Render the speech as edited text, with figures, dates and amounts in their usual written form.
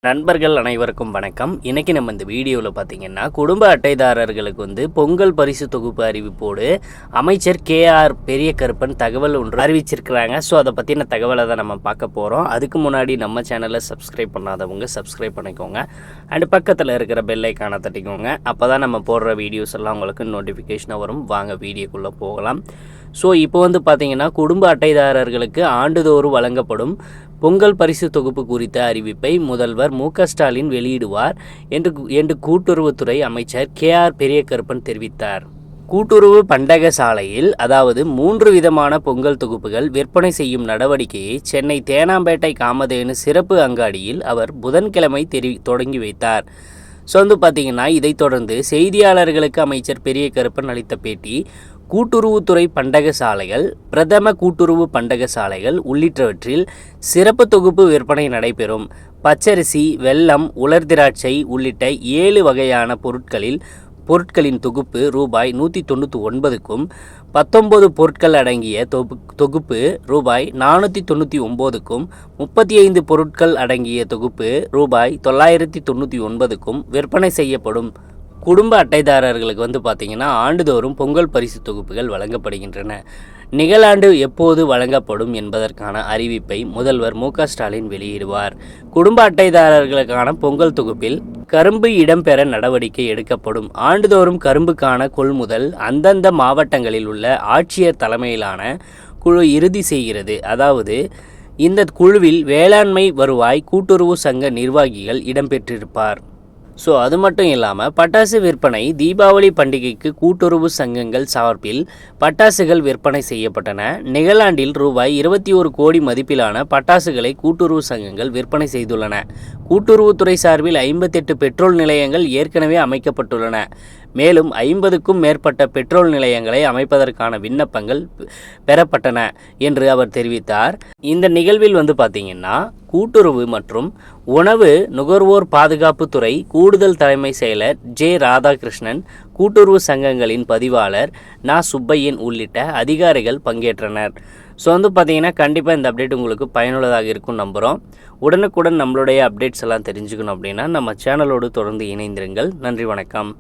நண்பர்கள் அனைவருக்கும் வணக்கம். இன்றைக்கி நம்ம இந்த வீடியோவில் பார்த்திங்கன்னா குடும்ப அட்டைதாரர்களுக்கு பொங்கல் பரிசு தொகுப்பு அறிவிப்போடு அமைச்சர் KR பெரியகருப்பன் தகவல் ஒன்று அறிவிச்சிருக்கிறாங்க. ஸோ அதை பற்றின தகவலை தான் நம்ம பார்க்க போகிறோம். அதுக்கு முன்னாடி நம்ம சேனலை சப்ஸ்கிரைப் பண்ணாதவங்க சப்ஸ்கிரைப் பண்ணிக்கோங்க. அண்ட் பக்கத்தில் இருக்கிற பெல் ஐக்கானை தட்டிக்கோங்க. அப்போ தான் நம்ம போடுற வீடியோஸ் எல்லாம் உங்களுக்கு நோட்டிஃபிகேஷனாக வரும். வாங்க வீடியோக்குள்ளே போகலாம். ஸோ இப்போ பார்த்திங்கன்னா குடும்ப அட்டைதாரர்களுக்கு ஆண்டுதோறும் வழங்கப்படும் பொங்கல் பரிசு தொகுப்பு குறித்த அறிவிப்பை முதல்வர் மு.க.ஸ்டாலின் வெளியிடுவார் என்று கூட்டுறவுத்துறை அமைச்சர் KR பெரியகருப்பன் தெரிவித்தார். கூட்டுறவு பண்டக சாலையில் அதாவது 3 விதமான பொங்கல் தொகுப்புகள் விற்பனை செய்யும் நடவடிக்கையை சென்னை தேனாம்பேட்டை காமதேனு சிறப்பு அங்காடியில் அவர் புதன்கிழமை தொடங்கி வைத்தார். ஸோ பார்த்திங்கன்னா இதைத் தொடர்ந்து செய்தியாளர்களுக்கு அமைச்சர் பெரியகருப்பன் அளித்த பேட்டி, கூட்டுறவுத்துறை பண்டக சாலைகள், பிரதம கூட்டுறவு பண்டக சாலைகள் உள்ளிட்டவற்றில் சிறப்பு தொகுப்பு விற்பனை நடைபெறும். பச்சரிசி, வெல்லம், உலர் திராட்சை உள்ளிட்ட 7 வகையான பொருட்களின் தொகுப்பு ரூபாய் 199க்கும் 19 பொருட்கள் அடங்கிய தொகுப்பு ரூபாய் 499க்கும் 35 பொருட்கள் அடங்கிய தொகுப்பு ரூபாய் 999க்கும் விற்பனை செய்யப்படும். குடும்ப அட்டைதாரர்களுக்கு பார்த்திங்கன்னா ஆண்டுதோறும் பொங்கல் பரிசு தொகுப்புகள் வழங்கப்படுகின்றன. நிகழாண்டு எப்போது வழங்கப்படும் என்பதற்கான அறிவிப்பை முதல்வர் மு.க.ஸ்டாலின் வெளியிடுவார். குடும்ப அட்டைதாரர்களுக்கான பொங்கல் தொகுப்பில் கரும்பு இடம்பெற நடவடிக்கை எடுக்கப்படும். ஆண்டுதோறும் கரும்புக்கான கொள்முதல் அந்தந்த மாவட்டங்களில் உள்ள ஆட்சியர் தலைமையிலான குழு இறுதி செய்கிறது. அதாவது இந்த குழுவில் வேளாண்மை, வருவாய், கூட்டுறவு சங்க நிர்வாகிகள் இடம்பெற்றிருப்பார். ஸோ அது மட்டும் இல்லாமல் பட்டாசு விற்பனை, தீபாவளி பண்டிகைக்கு கூட்டுறவு சங்கங்கள் சார்பில் பட்டாசுகள் விற்பனை செய்யப்பட்டன. நிகழாண்டில் ரூபாய் 21 கோடி மதிப்பிலான பட்டாசுகளை கூட்டுறவு சங்கங்கள் விற்பனை செய்துள்ளன. கூட்டுறவுத்துறை சார்பில் 58 பெட்ரோல் நிலையங்கள் ஏற்கனவே அமைக்கப்பட்டுள்ளன. மேலும் 50க்கும் மேற்பட்ட பெட்ரோல் நிலையங்களை அமைப்பதற்கான விண்ணப்பங்கள் பெறப்பட்டன என்று அவர் தெரிவித்தார். இந்த நிகழ்வில் பார்த்திங்கன்னா கூட்டுறவு மற்றும் உணவு நுகர்வோர் பாதுகாப்புத்துறை கூடுதல் தலைமை செயலர் J. ராதாகிருஷ்ணன், கூட்டுறவு சங்கங்களின் பதிவாளர் நா. சுப்பையன் உள்ளிட்ட அதிகாரிகள் பங்கேற்றனர். ஸோ பார்த்திங்கன்னா கண்டிப்பாக இந்த அப்டேட் உங்களுக்கு பயனுள்ளதாக இருக்கும் நம்புகிறோம். உடனுக்குடன் நம்மளுடைய அப்டேட்ஸ் எல்லாம் தெரிஞ்சுக்கணும் அப்படின்னா நம்ம சேனலோடு தொடர்ந்து இணைந்திருங்கள். நன்றி, வணக்கம்.